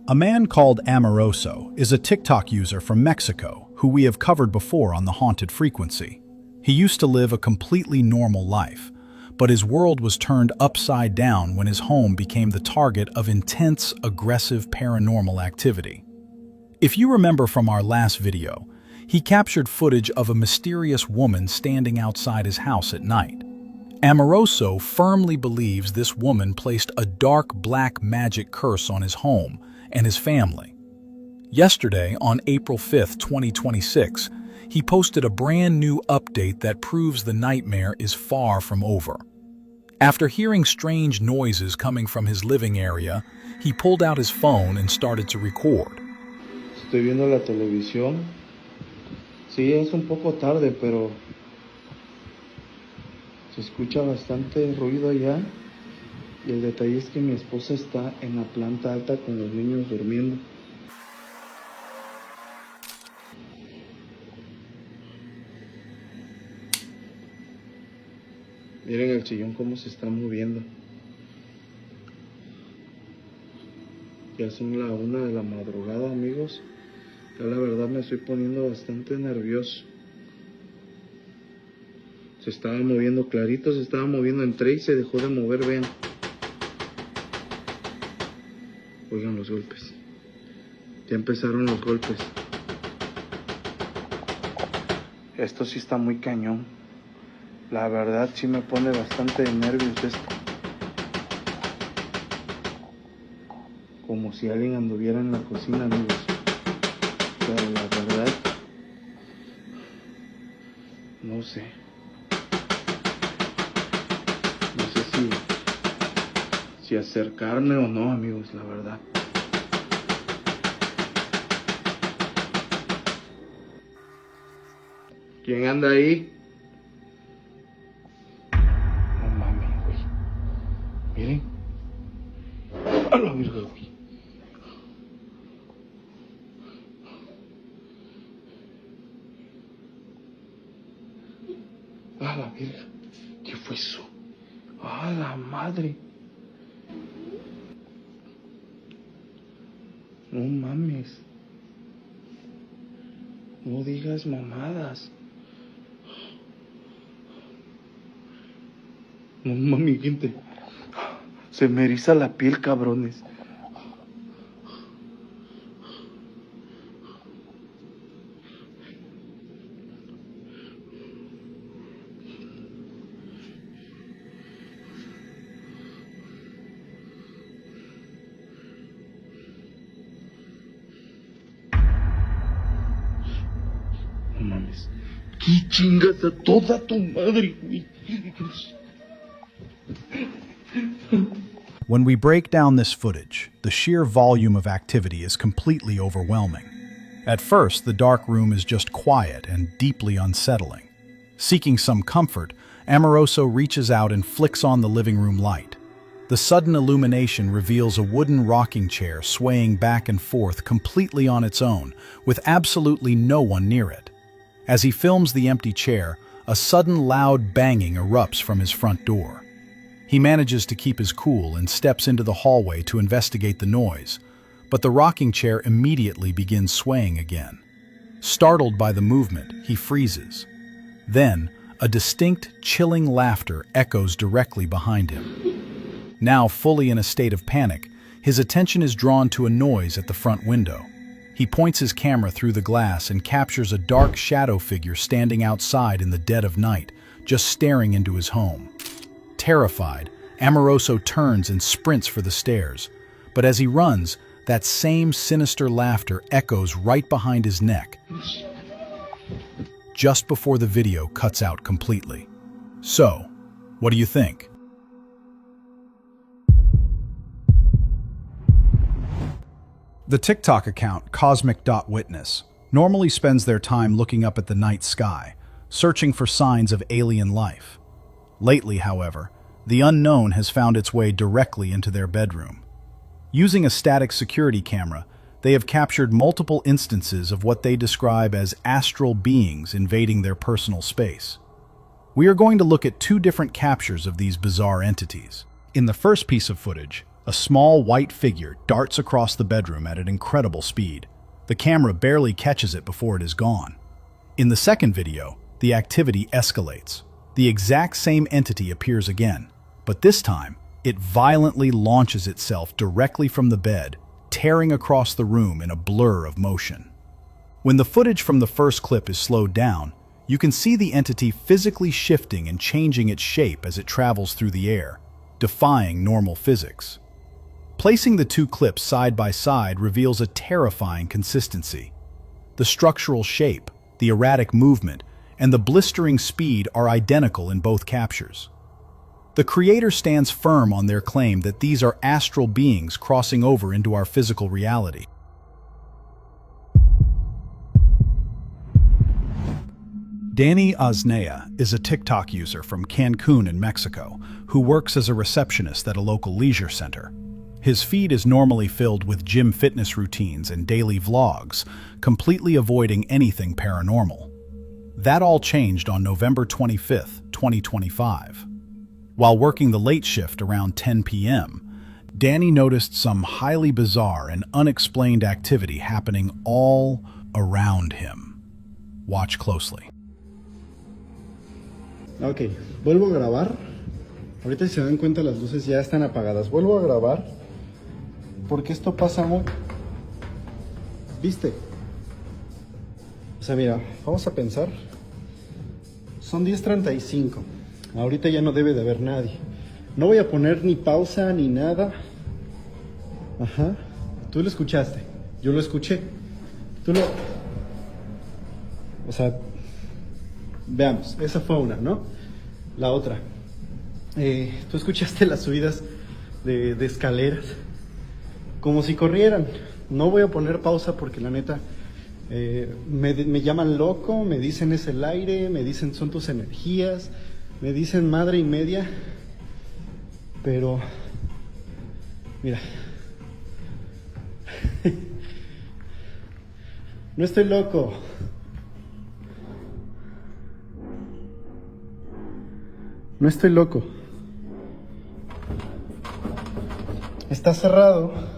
A man called Amoroso is a TikTok user from Mexico who we have covered before on the Haunted Frequency. He used to live a completely normal life, but his world was turned upside down when his home became the target of intense, aggressive paranormal activity. If you remember from our last video, he captured footage of a mysterious woman standing outside his house at night. Amoroso firmly believes this woman placed a dark black magic curse on his home and his family. Yesterday, on April 5th, 2026, he posted a brand new update that proves the nightmare is far from over. After hearing strange noises coming from his living area, he pulled out his phone and started to record. Estoy viendo la televisión. Sí, es un poco tarde, pero se escucha bastante ruido allá. Y el detalle es que mi esposa está en la planta alta con los niños durmiendo. Miren el sillón cómo se está moviendo. Ya son la 1 de la madrugada, amigos. Ya la verdad me estoy poniendo bastante nervioso. Se estaba moviendo clarito, se estaba moviendo, entré y se dejó de mover, vean. Oigan los golpes. Ya empezaron los golpes. Esto sí está muy cañón. La verdad sí me pone bastante de nervios esto. Como si alguien anduviera en la cocina, amigos. Pero la verdad, no sé. No sé si acercarme o no, amigos, la verdad. ¿Quién anda ahí? No mames, güey. Miren. A la virgen, güey. A la virgen. ¿Qué fue eso? A la madre. No mames. No digas mamadas. No mami, gente. Se me eriza la piel, cabrones. No mames. ¿Qué chingas a toda tu madre, güey? When we break down this footage, the sheer volume of activity is completely overwhelming. At first, the dark room is just quiet and deeply unsettling. Seeking some comfort, Amoroso reaches out and flicks on the living room light. The sudden illumination reveals a wooden rocking chair swaying back and forth completely on its own, with absolutely no one near it. As he films the empty chair, a sudden loud banging erupts from his front door. He manages to keep his cool and steps into the hallway to investigate the noise, but the rocking chair immediately begins swaying again. Startled by the movement, he freezes. Then, a distinct, chilling laughter echoes directly behind him. Now fully in a state of panic, his attention is drawn to a noise at the front window. He points his camera through the glass and captures a dark shadow figure standing outside in the dead of night, just staring into his home. Terrified, Amoroso turns and sprints for the stairs, but as he runs, that same sinister laughter echoes right behind his neck, just before the video cuts out completely. So, what do you think? The TikTok account Cosmic.Witness normally spends their time looking up at the night sky, searching for signs of alien life. Lately, however, the unknown has found its way directly into their bedroom. Using a static security camera, they have captured multiple instances of what they describe as astral beings invading their personal space. We are going to look at two different captures of these bizarre entities. In the first piece of footage, A small white figure darts across the bedroom at an incredible speed. The camera barely catches it before it is gone. In the second video, the activity escalates. The exact same entity appears again, but this time, it violently launches itself directly from the bed, tearing across the room in a blur of motion. When the footage from the first clip is slowed down, you can see the entity physically shifting and changing its shape as it travels through the air, defying normal physics. Placing the two clips side by side reveals a terrifying consistency. The structural shape, the erratic movement, and the blistering speed are identical in both captures. The creator stands firm on their claim that these are astral beings crossing over into our physical reality. Danny Osnea is a TikTok user from Cancun in Mexico who works as a receptionist at a local leisure center. His feed is normally filled with gym fitness routines and daily vlogs, completely avoiding anything paranormal. That all changed on November 25th, 2025. While working the late shift around 10 p.m., Danny noticed some highly bizarre and unexplained activity happening all around him. Watch closely. Ok, vuelvo a grabar. Ahorita si se dan cuenta las luces ya están apagadas. Vuelvo a grabar porque esto pasa muy... ¿Viste? O sea, mira, vamos a pensar. Son 10:35. Ahorita ya no debe de haber nadie. No voy a poner ni pausa ni nada. Ajá. Tú lo escuchaste. Yo lo escuché. Tú lo... O sea, veamos. Esa fue una, ¿no? La otra. Tú escuchaste las subidas de escaleras. Como si corrieran. No voy a poner pausa porque la neta... me llaman loco, me dicen es el aire, me dicen son tus energías, me dicen madre y media, pero mira, no estoy loco, no estoy loco, está cerrado.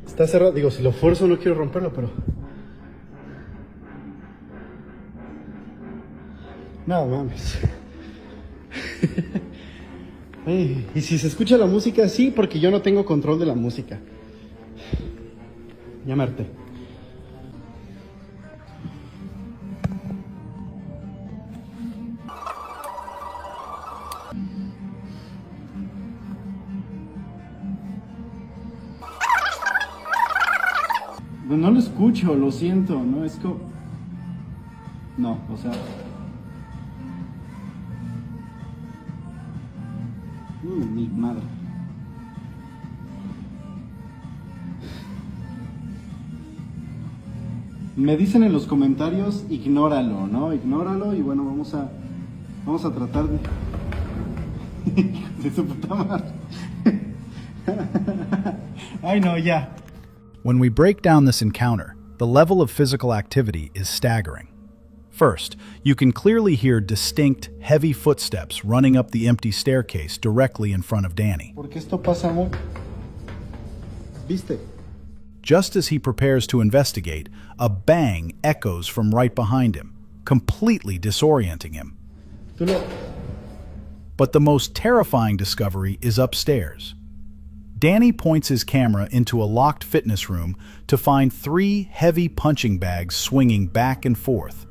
Está cerrado, digo, si lo fuerzo no quiero romperlo, pero... No mames. Y si se escucha la música, sí, porque yo no tengo control de la música. Llamarte. No lo escucho, lo siento, no es como... No, o sea... Mi madre. Me dicen en los comentarios, ignóralo, ¿no? Ignóralo y bueno, vamos a tratar de... de su puta madre. Ay, no, ya. When we break down this encounter, the level of physical activity is staggering. First, you can clearly hear distinct, heavy footsteps running up the empty staircase directly in front of Danny. Porque esto pasa muy... ¿Viste? Just as he prepares to investigate, a bang echoes from right behind him, completely disorienting him. But the most terrifying discovery is upstairs. Danny points his camera into a locked fitness room to find 3 heavy punching bags swinging back and forth.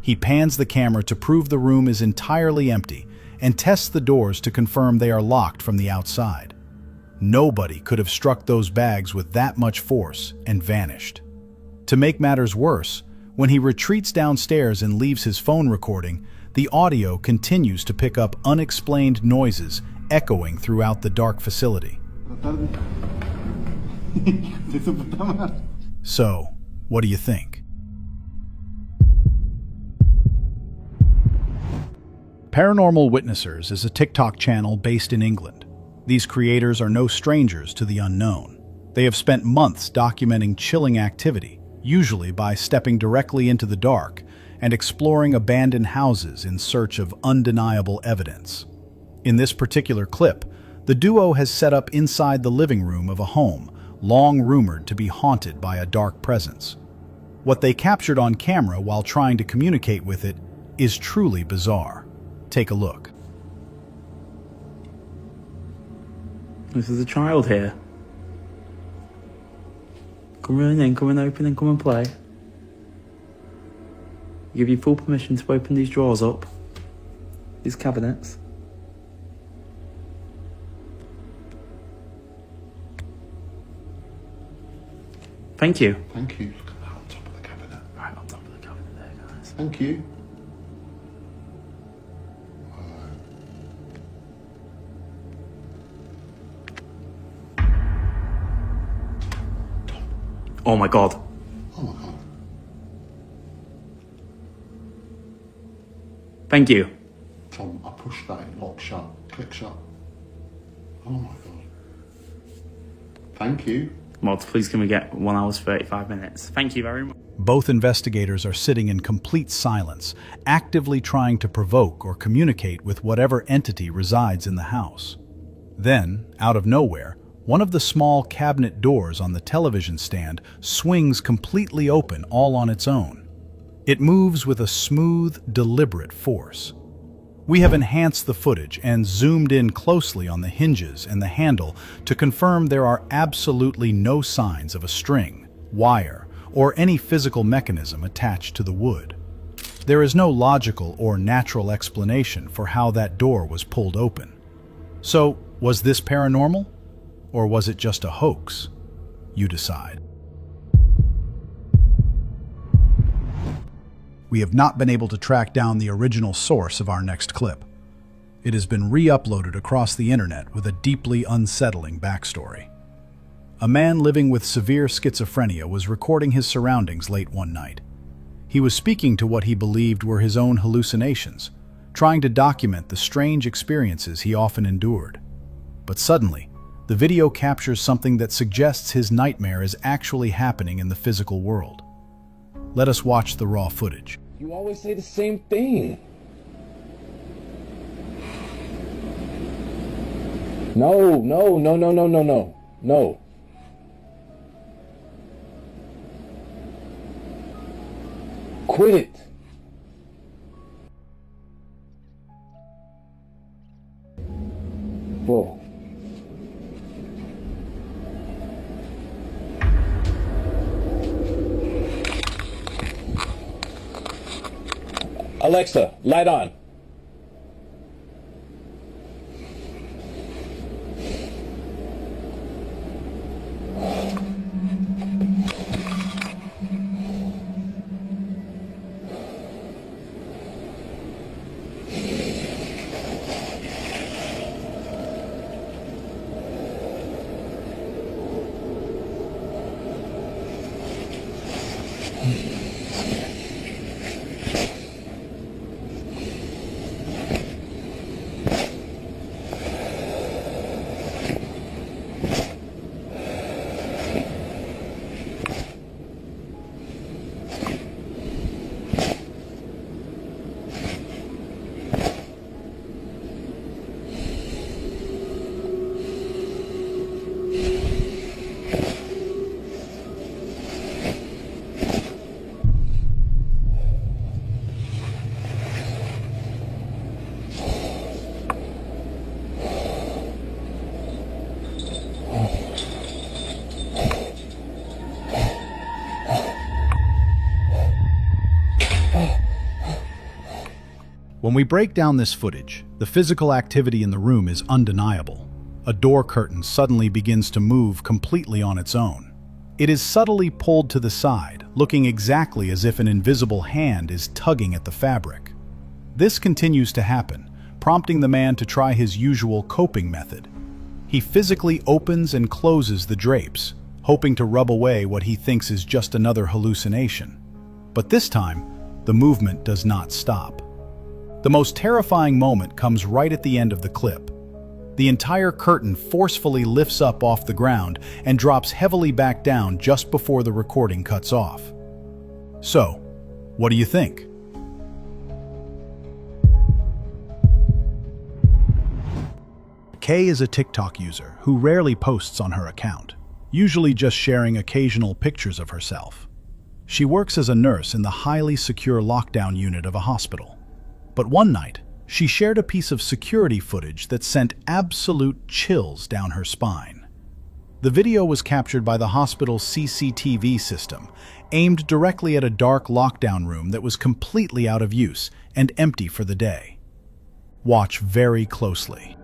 He pans the camera to prove the room is entirely empty and tests the doors to confirm they are locked from the outside. Nobody could have struck those bags with that much force and vanished. To make matters worse, when he retreats downstairs and leaves his phone recording, the audio continues to pick up unexplained noises echoing throughout the dark facility. So, what do you think? Paranormal Witnessers is a TikTok channel based in England. These creators are no strangers to the unknown. They have spent months documenting chilling activity, usually by stepping directly into the dark and exploring abandoned houses in search of undeniable evidence. In this particular clip, The duo has set up inside the living room of a home, long rumored to be haunted by a dark presence. What they captured on camera while trying to communicate with it is truly bizarre. Take a look. This is a child here. Come run in, come and open and come and play. Give you full permission to open these drawers up. These cabinets. Thank you. Thank you. Look at that on top of the cabinet. Right on top of the cabinet there, guys. Thank you. Oh my god. Oh my god. Thank you. Tom, I pushed that in. Lock shut. Click shut. Oh my god. Thank you. Mods, please can we get 1 hour 35 minutes? Thank you very much. Both investigators are sitting in complete silence, actively trying to provoke or communicate with whatever entity resides in the house. Then, out of nowhere, one of the small cabinet doors on the television stand swings completely open all on its own. It moves with a smooth, deliberate force. We have enhanced the footage and zoomed in closely on the hinges and the handle to confirm there are absolutely no signs of a string, wire, or any physical mechanism attached to the wood. There is no logical or natural explanation for how that door was pulled open. So, was this paranormal? Or was it just a hoax? You decide. We have not been able to track down the original source of our next clip. It has been re-uploaded across the internet with a deeply unsettling backstory. A man living with severe schizophrenia was recording his surroundings late one night. He was speaking to what he believed were his own hallucinations, trying to document the strange experiences he often endured. But suddenly, the video captures something that suggests his nightmare is actually happening in the physical world. Let us watch the raw footage. You always say the same thing. No. No. Quit it. Whoa. Alexa, light on. When we break down this footage, the physical activity in the room is undeniable. A door curtain suddenly begins to move completely on its own. It is subtly pulled to the side, looking exactly as if an invisible hand is tugging at the fabric. This continues to happen, prompting the man to try his usual coping method. He physically opens and closes the drapes, hoping to rub away what he thinks is just another hallucination. But this time, the movement does not stop. The most terrifying moment comes right at the end of the clip. The entire curtain forcefully lifts up off the ground and drops heavily back down just before the recording cuts off. So, what do you think? Kay is a TikTok user who rarely posts on her account, usually just sharing occasional pictures of herself. She works as a nurse in the highly secure lockdown unit of a hospital. But one night, she shared a piece of security footage that sent absolute chills down her spine. The video was captured by the hospital's CCTV system, aimed directly at a dark lockdown room that was completely out of use and empty for the day. Watch very closely.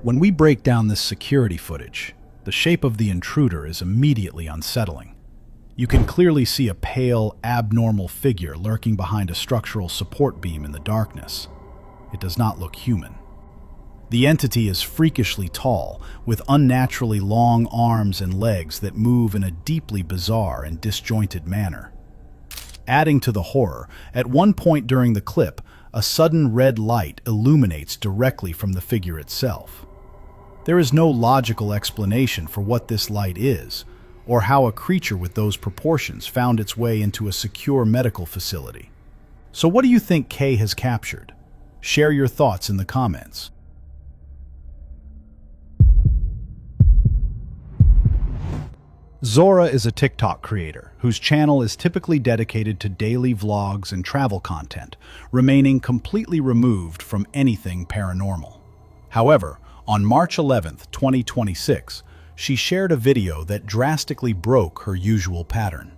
When we break down this security footage, the shape of the intruder is immediately unsettling. You can clearly see a pale, abnormal figure lurking behind a structural support beam in the darkness. It does not look human. The entity is freakishly tall, with unnaturally long arms and legs that move in a deeply bizarre and disjointed manner. Adding to the horror, at one point during the clip, a sudden red light illuminates directly from the figure itself. There is no logical explanation for what this light is, or how a creature with those proportions found its way into a secure medical facility. So what do you think Kay has captured? Share your thoughts in the comments. Zora is a TikTok creator whose channel is typically dedicated to daily vlogs and travel content, remaining completely removed from anything paranormal. However, on March 11th, 2026, she shared a video that drastically broke her usual pattern.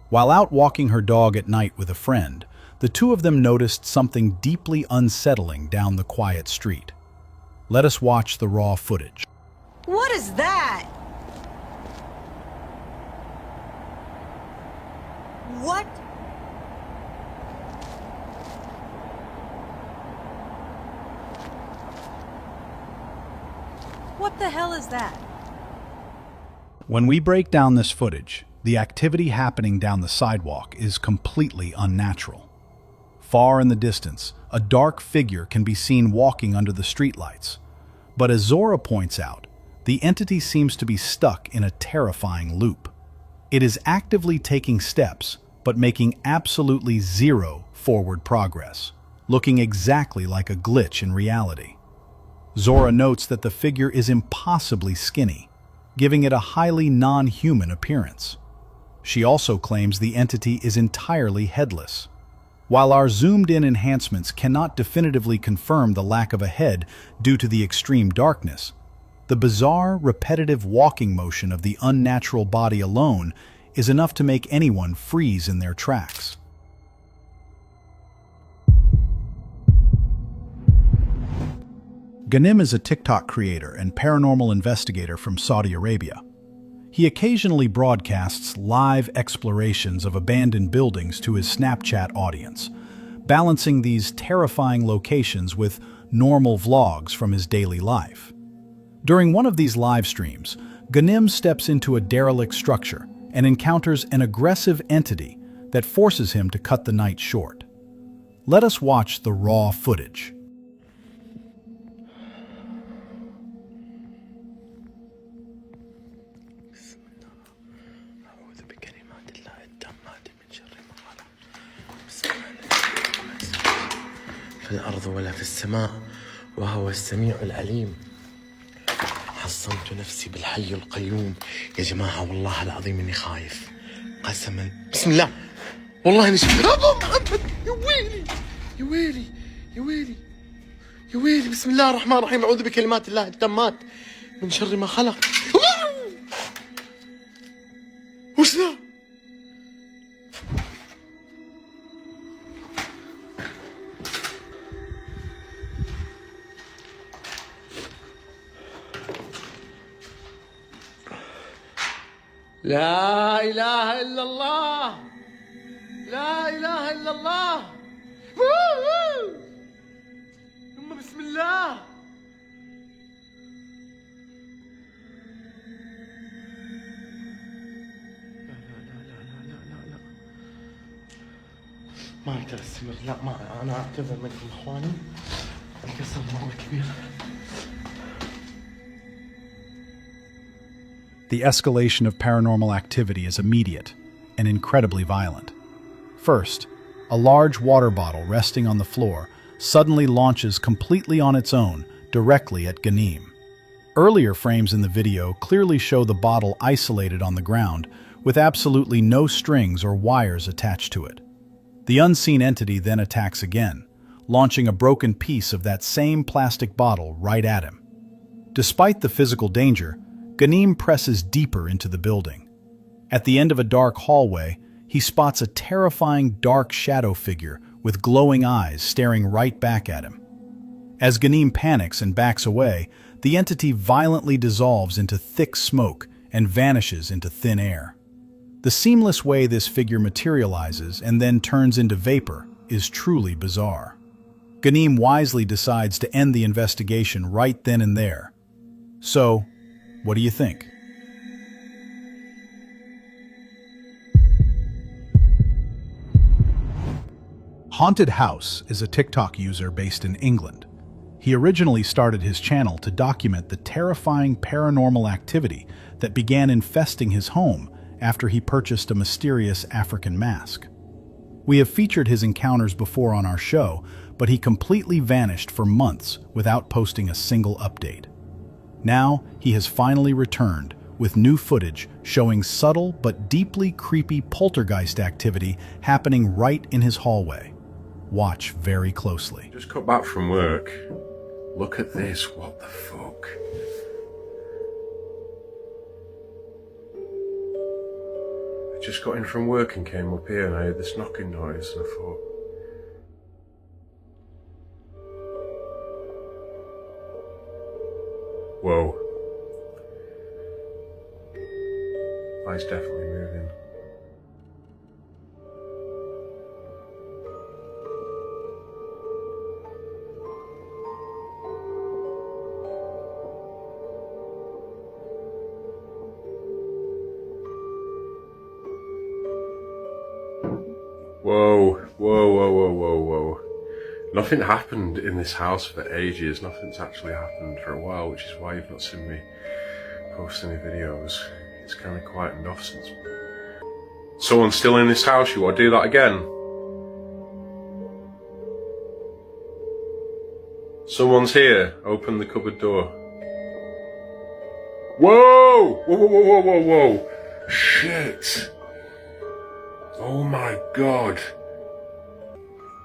While out walking her dog at night with a friend, the two of them noticed something deeply unsettling down the quiet street. Let us watch the raw footage. What is that? What? What the hell is that? When we break down this footage, the activity happening down the sidewalk is completely unnatural. Far in the distance, a dark figure can be seen walking under the streetlights. But as Zora points out, the entity seems to be stuck in a terrifying loop. It is actively taking steps, but making absolutely zero forward progress, looking exactly like a glitch in reality. Zora notes that the figure is impossibly skinny, giving it a highly non-human appearance. She also claims the entity is entirely headless. While our zoomed-in enhancements cannot definitively confirm the lack of a head due to the extreme darkness, the bizarre, repetitive walking motion of the unnatural body alone is enough to make anyone freeze in their tracks. Ghanim is a TikTok creator and paranormal investigator from Saudi Arabia. He occasionally broadcasts live explorations of abandoned buildings to his Snapchat audience, balancing these terrifying locations with normal vlogs from his daily life. During one of these live streams, Ghanim steps into a derelict structure and encounters an aggressive entity that forces him to cut the night short. Let us watch the raw footage. في الأرض ولا في السماء وهو السميع العليم. حصنت نفسي بالحي القيوم. يا جماعة والله العظيم إني خايف قسما. بسم الله والله إني شفت أبو محمد. يا ويلي يا ويلي يا ويلي يا ويلي. بسم الله الرحمن الرحيم. أعوذ بكلمات الله التامات من شر ما خلق. وش ذا؟ لا إله إلا الله لا إله إلا الله. ثم بسم الله. لا ما أقدر أستمر. لا ما أنا أعتذر منكم إخواني. The escalation of paranormal activity is immediate and incredibly violent. First, a large water bottle resting on the floor suddenly launches completely on its own directly at Ghanim. Earlier frames in the video clearly show the bottle isolated on the ground with absolutely no strings or wires attached to it. The unseen entity then attacks again, launching a broken piece of that same plastic bottle right at him. Despite the physical danger, Ghanim presses deeper into the building. At the end of a dark hallway, he spots a terrifying dark shadow figure with glowing eyes staring right back at him. As Ghanim panics and backs away, the entity violently dissolves into thick smoke and vanishes into thin air. The seamless way this figure materializes and then turns into vapor is truly bizarre. Ghanim wisely decides to end the investigation right then and there. So, what do you think? Haunted House is a TikTok user based in England. He originally started his channel to document the terrifying paranormal activity that began infesting his home after he purchased a mysterious African mask. We have featured his encounters before on our show, but he completely vanished for months without posting a single update. Now, he has finally returned with new footage showing subtle but deeply creepy poltergeist activity happening right in his hallway. Watch very closely. Just got back from work. Look at this, what the fuck? I just got in from work and came up here and I heard this knocking noise and I thought, whoa. That's definitely moving. Whoa, whoa, whoa, whoa, whoa, whoa. Nothing happened in this house for ages. Nothing's actually happened for a while, which is why you've not seen me post any videos. It's kind of quietened off since. Someone's still in this house, you want to do that again? Someone's here. Open the cupboard door. Whoa! Whoa, whoa, whoa, whoa, whoa, whoa. Shit. Oh my god.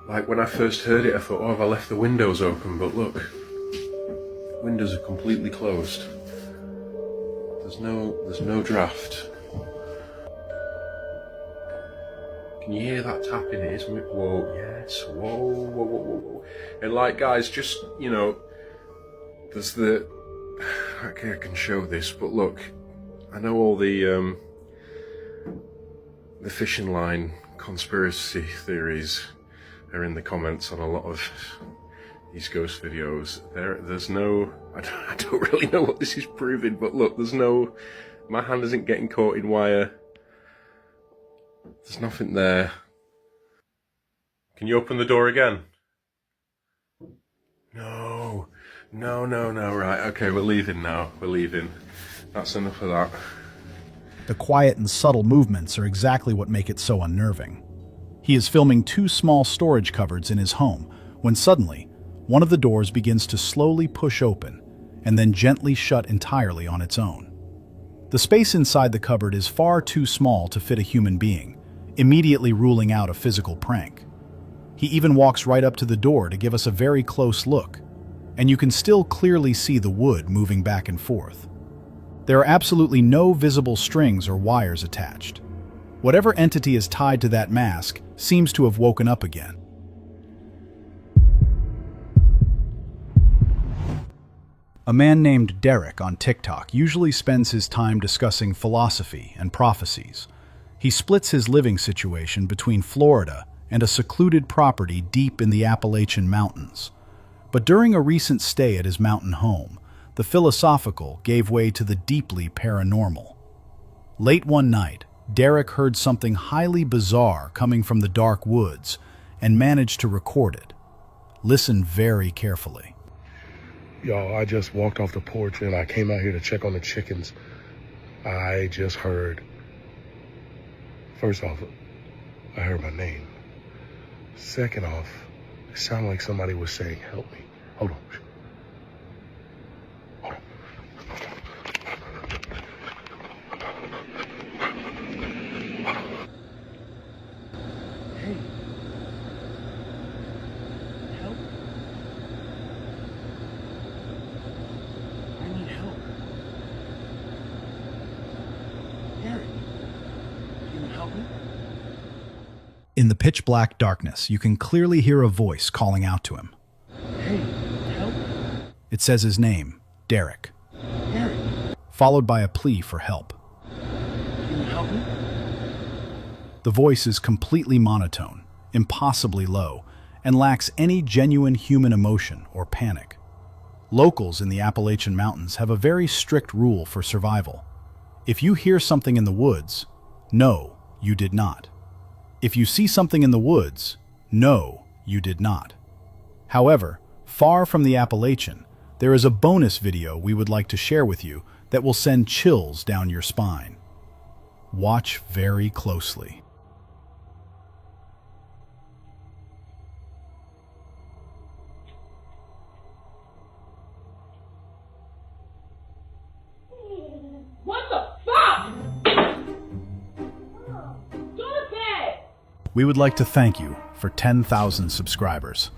Like when I first heard it I thought, oh, have I left the windows open? But look, the windows are completely closed. There's no draft. Can you hear that tapping? It is, whoa, yes, whoa, whoa, whoa, whoa, whoa. And like guys, just, you know, there's the, okay, I can show this, but look, I know all the fishing line conspiracy theories are in the comments on a lot of these ghost videos. There's no, I don't really know what this is proving, but look, there's no, my hand isn't getting caught in wire. There's nothing there. Can you open the door again? No, no, no, no, right, okay, we're leaving now, we're leaving. That's enough of that. The quiet and subtle movements are exactly what make it so unnerving. He is filming 2 small storage cupboards in his home when suddenly, one of the doors begins to slowly push open and then gently shut entirely on its own. The space inside the cupboard is far too small to fit a human being, immediately ruling out a physical prank. He even walks right up to the door to give us a very close look, and you can still clearly see the wood moving back and forth. There are absolutely no visible strings or wires attached. Whatever entity is tied to that mask seems to have woken up again. A man named Derek on TikTok usually spends his time discussing philosophy and prophecies. He splits his living situation between Florida and a secluded property deep in the Appalachian Mountains. But during a recent stay at his mountain home, the philosophical gave way to the deeply paranormal. Late one night, Derek heard something highly bizarre coming from the dark woods and managed to record it. Listen very carefully. Y'all, I just walked off the porch and I came out here to check on the chickens. I just heard, first off, I heard my name. Second off, it sounded like somebody was saying, help me. Hold on. Hold on. Hey. Help. I need help. Derek, can you help me? In the pitch-black darkness, you can clearly hear a voice calling out to him. Hey, help. It says his name, Derek, Derek, followed by a plea for help. can you help me? The voice is completely monotone, impossibly low, and lacks any genuine human emotion or panic. Locals in the Appalachian Mountains have a very strict rule for survival. If you hear something in the woods, no, you did not. If you see something in the woods, no, you did not. However, far from the Appalachian, there is a bonus video we would like to share with you that will send chills down your spine. Watch very closely. What the fuck? Go to bed! We would like to thank you for 10,000 subscribers.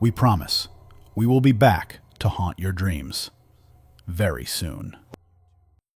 We promise we will be back to haunt your dreams very soon.